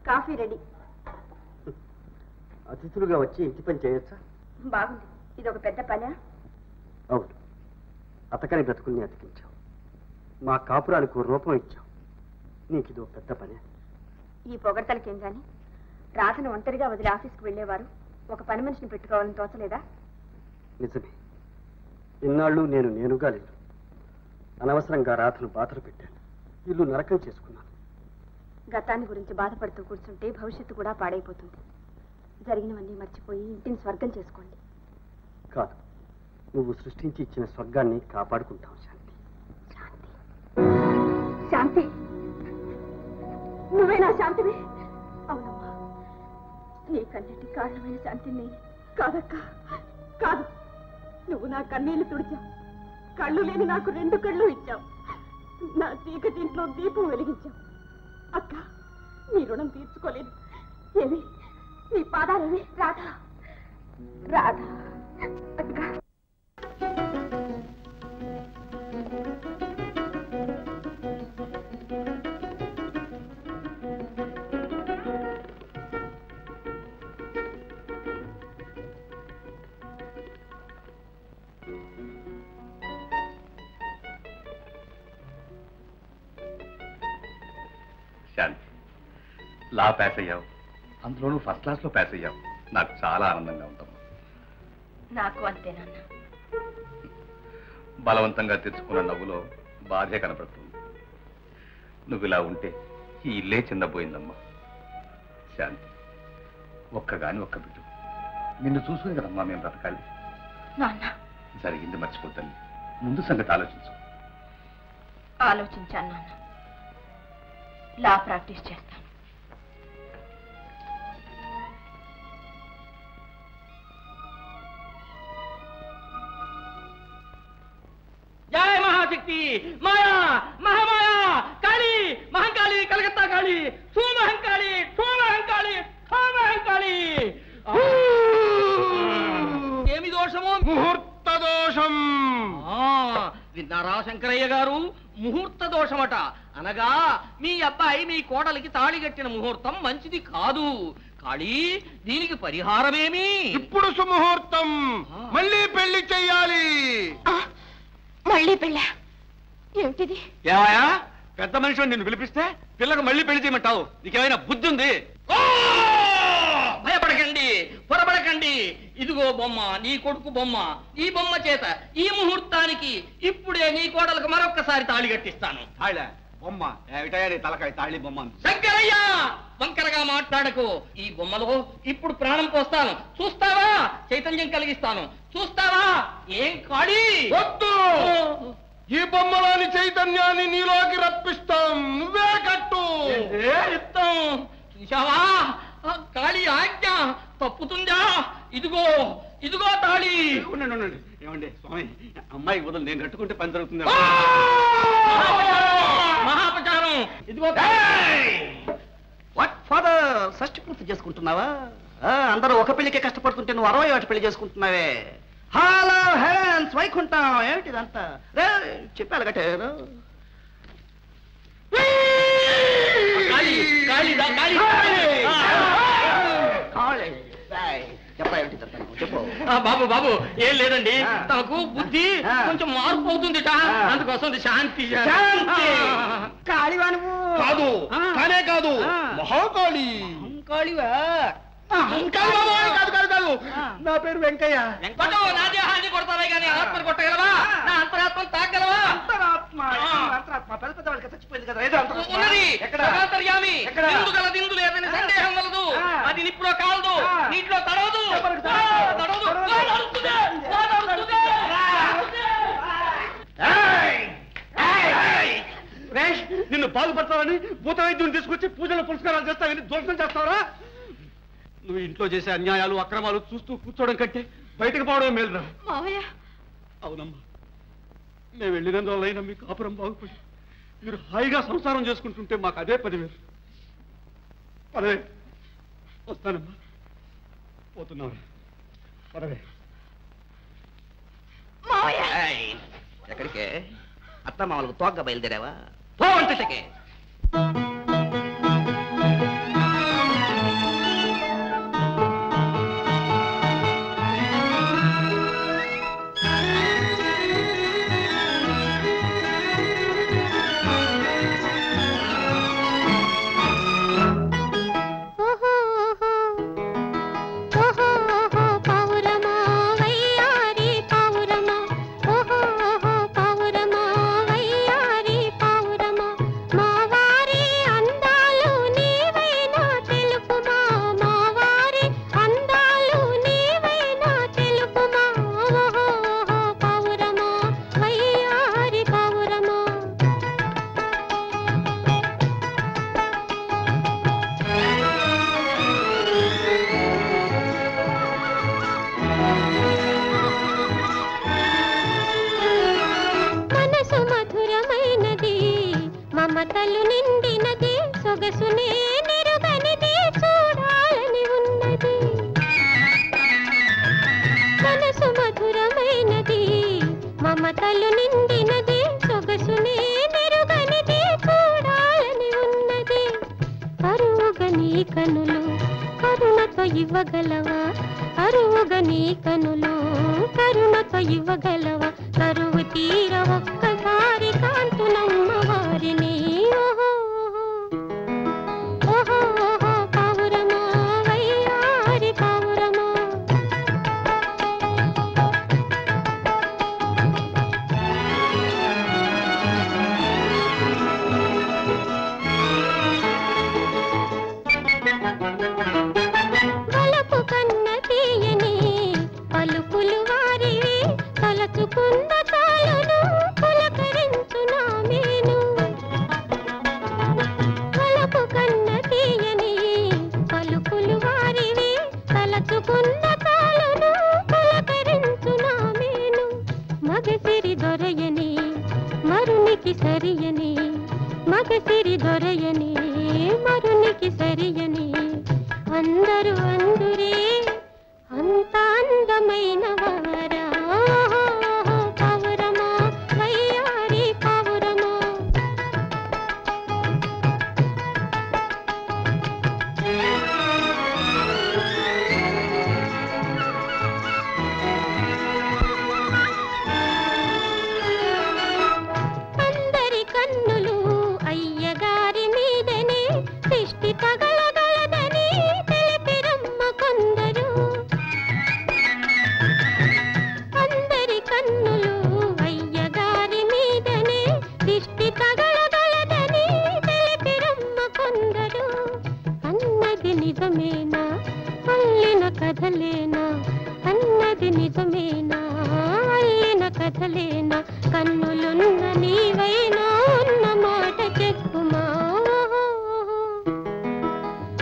Coffee ready. అతిథులుగా వచ్చి ఇంటి పని చేయొచ్చా? బాగుంది. ఇది ఒక పెద్ద పనా? అవును. అతకని బ్రతుకుల్ని అతికించావు, మా కాపురానికి రూపం ఇచ్చావు. నీకు ఇది ఒక పెద్ద పనే. ఈ పొగడతలకేం గాని రాధను ఒంటరిగా వదిలి ఆఫీస్కి వెళ్ళేవారు ఒక పని మనిషిని పెట్టుకోవాలని తోచలేదా? నిజమే. ఇన్నాళ్ళు నేనుగా లేదు. అనవసరంగా రాధను బాధలు పెట్టాను, ఇల్లు నరకం చేసుకున్నాను. గతాన్ని గురించి బాధపడుతూ కూర్చుంటే భవిష్యత్తు కూడా పాడైపోతుంది. జరిగినవన్నీ మర్చిపోయి ఇంటిని స్వర్గం చేసుకోండి. కాదు, నువ్వు సృష్టించి ఇచ్చిన స్వర్గాన్ని కాపాడుకుంటావు. శాంతి. శాంతి శాంతి నువ్వేనా శాంతివి? అవునమ్మా, నీకన్నిటి కారణమైన శాంతి నేను కాదక్క. కాదు, నువ్వు నా కన్నీళ్లు తుడిచావు, కళ్ళు లేని నాకు 2 కళ్ళు ఇచ్చావు, నా చీకటి ఇంట్లో దీపం వెలిగించావు. అక్క, నీ రుణం తీర్చుకోలేదు. ఏమి నీ పాదాలేవి? రాధా రాధా అక్క. శాంతి, లా పాస్ అయ్యావు, అందులోనూ ఫస్ట్ క్లాస్లో పాస్ అయ్యావు. నాకు చాలా ఆనందంగా ఉంటాం. నాకు అంతేనన్నా. బలవంతంగా తెచ్చుకున్న నవ్వులో బాధే కనపడుతుంది. నువ్వు ఇలా ఉంటే ఈ ఇల్లే చిన్నపోయిందమ్మా. శాంతి, ఒక్కగాని ఒక్క బిడ్డ, నిన్ను చూసుకుని కదమ్మా మేము బ్రతకాలి. జరిగింది మర్చిపోతాను, ముందు సంగతి ఆలోచించు. ఆలోచించాను నాన్న. లా ప్రాక్టీస్ చేస్తాను. జై మహాశక్తి, మాయా, మహామాయా, కాళీ, మహంకాళి, కలకత్తా కాళీ, సుమహంకాళి, ఠూమహంకాళి, ఠూమహంకాళి. ఏమి దోషమో? ముహూర్త దోషం. విన్నారా శంకరయ్య గారు? ముహూర్త దోషమట. అనగా మీ అబ్బాయి మీ కోడలికి తాళి కట్టిన ముహూర్తం మంచిది కాదు. కాళీ, దీనికి పరిహారమేమి? ఇప్పుడు సుముహూర్తం, మళ్ళీ పెళ్లి చెయ్యాలి. మళ్ళీ పెళ్ళ ఏమిటిది? ఏమయ్యా, పెద్ద మనిషి నిన్ను పిలిపిస్తే పిల్లకు మళ్ళీ పెళ్లి చేయమంటావు? నీకేమైనా బుద్ధి ఉంది? భయపడకండి, పొరపడకండి. ఇదిగో బొమ్మ, నీ కొడుకు బొమ్మ. ఈ బొమ్మ చేత ఈ ముహూర్తానికి ఇప్పుడే నీ కోడలకు మరొక్కసారి తాళి కట్టిస్తాను. బొమ్మ ఏమిటయ్యా నీ తలకాయ తాళి బొమ్మ? శంకరయ్య, వంకరగా మాట్లాడకు. ఈ బొమ్మలో ఇప్పుడు ప్రాణం పోస్తాను, చూస్తావా? చైతన్యం కలిగిస్తాను, చూస్తావా? ఏం కాళీ? వద్దు, ఈ బొమ్మలోని చైతన్యాన్ని నీలోకి రప్పిస్తాం. నువ్వే కట్టు. ఇస్తాం. చూశావా? కాళీ ఆజ్ఞ తప్పుతుందా? ఇదిగో, ఇదిగో తాళి. ఉండండి. ఏమండి స్వామి, అమ్మాయి వదులు, నేను కట్టుకుంటే పని జరుగుతుంది. మహాపచారం. ఇదిగో. వాట్ ఫాదర్, షష్ఠి పూర్తి చేసుకుంటున్నావా? అందరూ ఒక పెళ్లికే కష్టపడుతుంటే నువ్వు 60 పెళ్లి చేసుకుంటున్నావే. హలో హెన్స్, వైకుంఠం ఏమిటిదంతా? రే చెప్పాలి గట్టే. చెప్పు బాబు. బాబు ఏం లేదండి, తనకు బుద్ధి కొంచెం మార్పు అవుతుందిట, అందుకోసం శాంతి. కాళివా నువ్వు? కాదు, కానే కాదు, మహాకాళి. కాళివా? కాదు, నా పేరు వెంకయ్య. నా దేహాన్ని కొడతావే కానీ ఆత్మను కొట్టగలవా? నా అంతరాత్మను తాగలవా? చచ్చిపోయింది కదా ఉన్నది సర్వాంతర్యామి. ఇందు గలది, ఇందు లేదని సందేహం వలదు. అది నిప్పులో కాలదు, నీటిలో తడవదు. నిన్ను బాగుపడతావని భూత వైద్యుని తీసుకొచ్చి పూజలు పురస్కారాలు చేస్తావని దోషం చేస్తావరా? నువ్వు ఇంట్లో చేసే అన్యాయాలు అక్రమాలు చూస్తూ కూర్చోవడం కంటే బయటకు పోవడం మేలురా. అవునమ్మా, నేను వెళ్ళినందువల్లైనా మీ కాపురం బాగుపడి మీరు హాయిగా సంసారం చేసుకుంటుంటే మాకు అదే 10,000. పదవే, వస్తానమ్మా. పోతున్నావు, పదవే. ఎక్కడికే? అత్త మామలకు తోగ్గా బయలుదేరావా? పోవంటే నిండినది సొగసునే నిరుగనిది చూడాలని ఉన్నది మనసు మధురమైనది మమతలు నిండినది సొగసునే నిరుగనిది చూడాలని ఉన్నది కరువుగా నీ కనులు కరుణతో ఇవ్వగలవా అరువుగా నీ కనులు కరుణతో ఇవ్వగలవా కరువు తీర ఒక్కసారి కాంతునమ్మ వారిని ఓహో ఓహో ఓహో పావురమా వయ్యారి పావురమా వలపు కన్న తీయని పలుకులు వారివి తలచుకున్న తాళను పులకరించు నా మేను వలపు కన్న తీయని పలుకులు వారివి తలచుకున్న తాళను పులకరించు నా మేను మగసిరి దొరయని మరునికి సరియని మగసిరి దొరయని మరునికి సరియని అందరూ అందురే అంత అందమైన వారా పావురమా వయ్యారి పావురమా అందరి కన్నులు అయ్యగారి మీదనే దిష్టి తగలగలదని తెలిపిరమ్మ కొందరు అందరి కన్నులు అయ్యగారి మీదనే దిష్టి తగలగలదని తెలిపిరమ్మ కొందరు అన్నది నిజమేనా అల్లిన కథలేనా అన్నది నిజమేనా అల్లిన కథలేనా కన్నులున్న నీవైనా ఉన్న మాట చెప్పుమా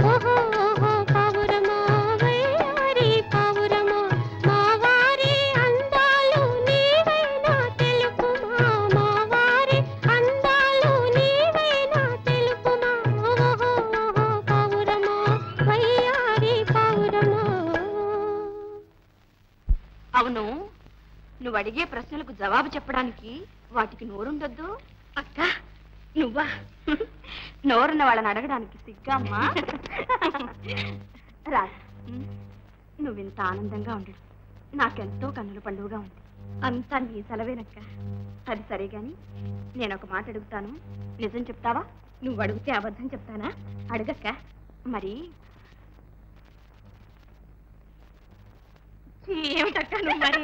ఓహో ఓహో పావురమా వయ్యారి పావురమా మా వారి అందాలు నీవైనా తెలుపుమా మా వారి అందాలు నీవైనా తెలుపుమా ఓహో ఓహో పావురమా వయ్యారి పావురమా అవును నువ్వు అడిగే ప్రశ్నలకు జవాబు చెప్పడానికి వాటికి నోరుండొద్దు అక్క నువ్వా నోరున్న వాళ్ళని అడగడానికి సిగ్గమ్మా రా నువ్వింత ఆనందంగా ఉండడు నాకెంతో కన్నుల పండుగగా ఉంది అంతా నీ సెలవేనక్క అది సరే గాని నేను ఒక మాట అడుగుతాను నిజం చెప్తావా నువ్వు అడిగితే అబద్ధం చెప్తానా అడగక్క మరి ఏమిటక్క నువ్వు మరి